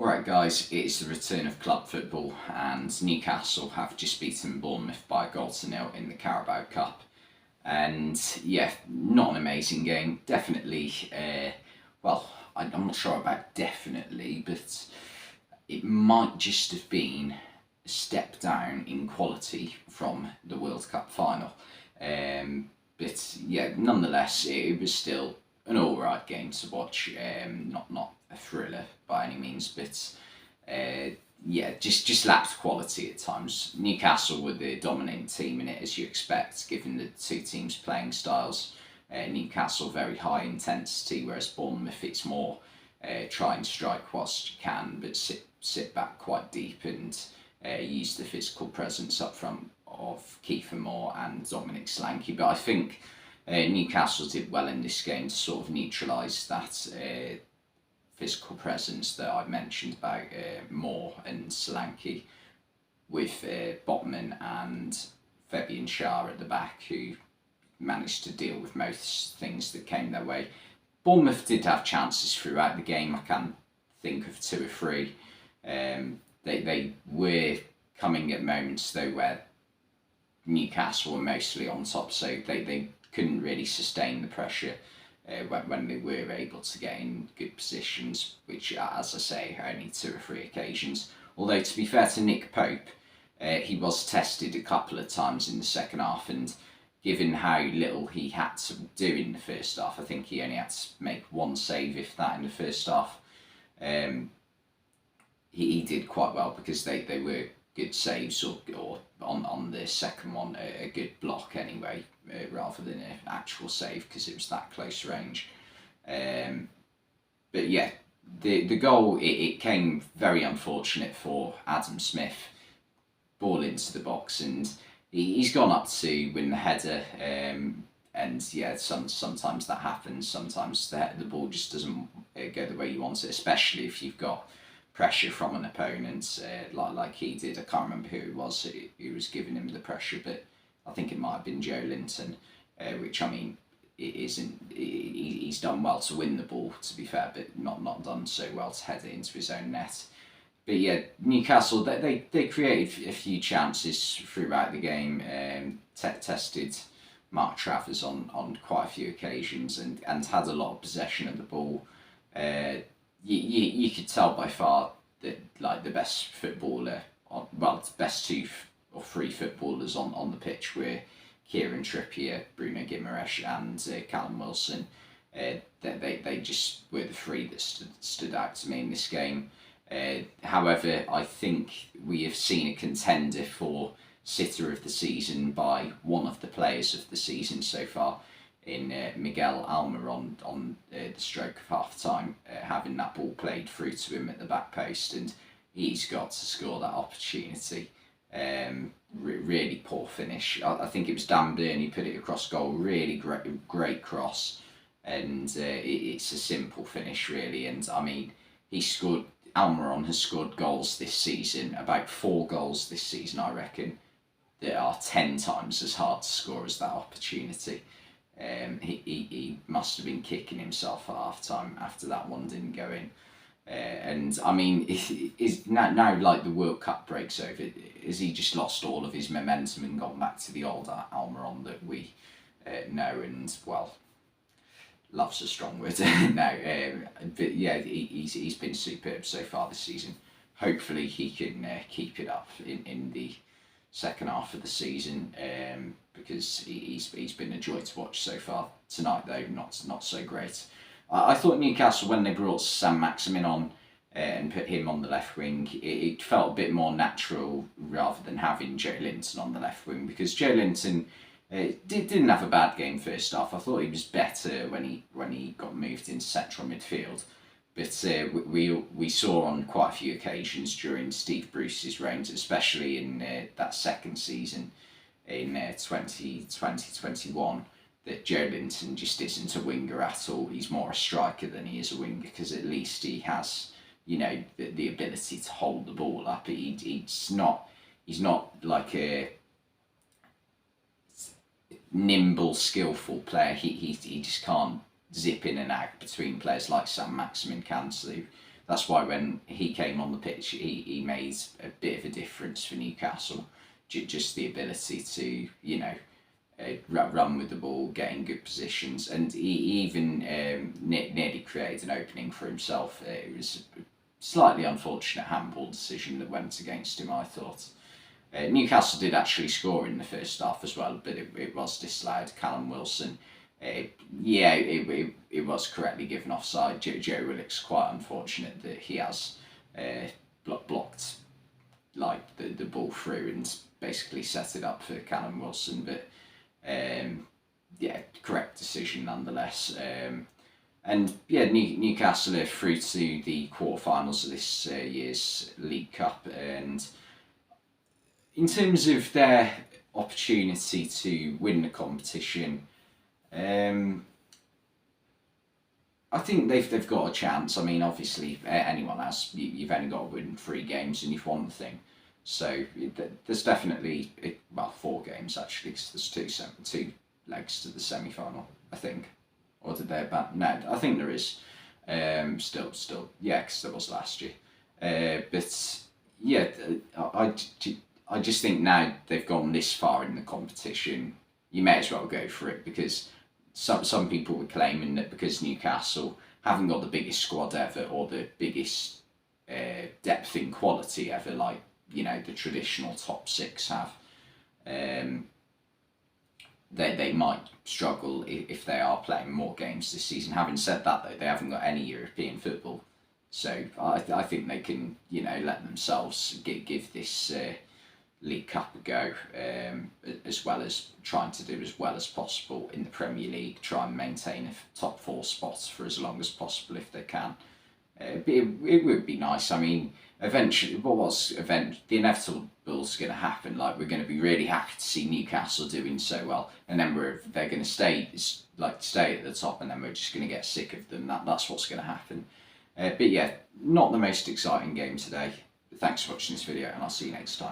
Alright guys, it's the return of club football and Newcastle have just beaten Bournemouth by 1-0 in the Carabao Cup. And yeah, not an amazing game. Definitely, I'm not sure about definitely, but it might just have been a step down in quality from the World Cup final. But yeah, nonetheless, it was still an alright game to watch. Not a thriller by any means, but just lacked quality at times. Newcastle were the dominant team in it, as you expect, given the two teams' playing styles. Newcastle very high intensity, whereas Bournemouth it's more try and strike whilst you can, but sit back quite deep and use the physical presence up front of Kiefer Moore and Dominic Solanke. But I think Newcastle did well in this game to sort of neutralise that physical presence that I mentioned about Moore and Solanke, with Botman and Fabian Schär at the back, who managed to deal with most things that came their way. Bournemouth did have chances throughout the game. I can think of 2 or 3. They were coming at moments though where Newcastle were mostly on top, so they couldn't really sustain the pressure when they were able to get in good positions, which, as I say, only 2 or 3 occasions. Although, to be fair to Nick Pope, he was tested a couple of times in the second half, and given how little he had to do in the first half, I think he only had to make 1 save, if that, in the first half. He did quite well because they were good saves, or on the second one, a good block anyway, rather than an actual save because it was that close range. But yeah, the goal, it came very unfortunate for Adam Smith. Ball into the box, and he's gone up to win the header, and yeah, sometimes that happens. Sometimes the ball just doesn't go the way you want it, especially if you've got pressure from an opponent, like he did. I can't remember who it was who was giving him the pressure, but I think it might have been Joe Linton, which, I mean, it isn't. He's done well to win the ball, to be fair, but not done so well to head it into his own net. But yeah, Newcastle, they created a few chances throughout the game, tested Mark Travers on quite a few occasions, and had a lot of possession of the ball. You could tell by far that, like, the best footballer, the best 2 or 3 footballers on the pitch were Kieran Trippier, Bruno Guimaraes and Callum Wilson. They just were the 3 that stood out to me in this game. However, I think we have seen a contender for sitter of the season by one of the players of the season so far, in Miguel Almiron on the stroke of half time, having that ball played through to him at the back post, and he's got to score that opportunity. Really poor finish. I think it was Dan Burn who put it across goal. Really great cross, and it's a simple finish really. And I mean, Almiron has scored goals this season, about 4 goals this season, I reckon, that are 10 times as hard to score as that opportunity. He must have been kicking himself at half time after that one didn't go in. And I mean, is now like the World Cup breaks over, has he just lost all of his momentum and gone back to the old Almiron that we know? And well, love's a strong word now. But yeah, he's been superb so far this season. Hopefully he can keep it up in the second half of the season, because he's been a joy to watch so far. Tonight though, not so great. I thought Newcastle, when they brought Saint-Maximin on and put him on the left wing, it felt a bit more natural rather than having Joe Linton on the left wing, because Joe Linton didn't have a bad game first half. I thought he was better when he got moved into central midfield. But we saw on quite a few occasions during Steve Bruce's reign, especially in that second season in 2020-21, that Joe Linton just isn't a winger at all. He's more a striker than he is a winger, because at least he has, the ability to hold the ball up. He's not like a nimble, skillful player. He just can't zip in and out between players like Saint-Maximin can. So that's why when he came on the pitch, he made a bit of a difference for Newcastle. Just the ability to, you know, run with the ball, get in good positions, and he even nearly created an opening for himself. It was a slightly unfortunate handball decision that went against him, I thought. Newcastle did actually score in the first half as well, but it was disallowed. Callum Wilson, it was correctly given offside. Joe Willock's quite unfortunate that he has blocked like the ball through and basically set it up for Callum Wilson, but correct decision nonetheless. And Newcastle are through to the quarterfinals of this year's League Cup, and in terms of their opportunity to win the competition, I think they've got a chance. I mean, obviously, anyone has. You've only got to win 3 games and you've won the thing. So there's definitely 4 games actually, because there's two legs to the semi-final, I think. Or did they about? No, I think there is. Still, yeah, because there was last year. But yeah, I just think now they've gone this far in the competition, you may as well go for it, because some people were claiming that because Newcastle haven't got the biggest squad ever or the biggest depth in quality ever, like, you know, the traditional top 6 have, they might struggle if they are playing more games this season. Having said that, though, they haven't got any European football, so I think they can, you know, let themselves give this League Cup a go, as well as trying to do as well as possible in the Premier League, try and maintain a top 4 spots for as long as possible if they can. It would be nice. I mean, eventually, the inevitable is going to happen. Like, we're going to be really happy to see Newcastle doing so well, and then they're going to stay at the top, and then we're just going to get sick of them. That's what's going to happen. But yeah, not the most exciting game today. Thanks for watching this video, and I'll see you next time.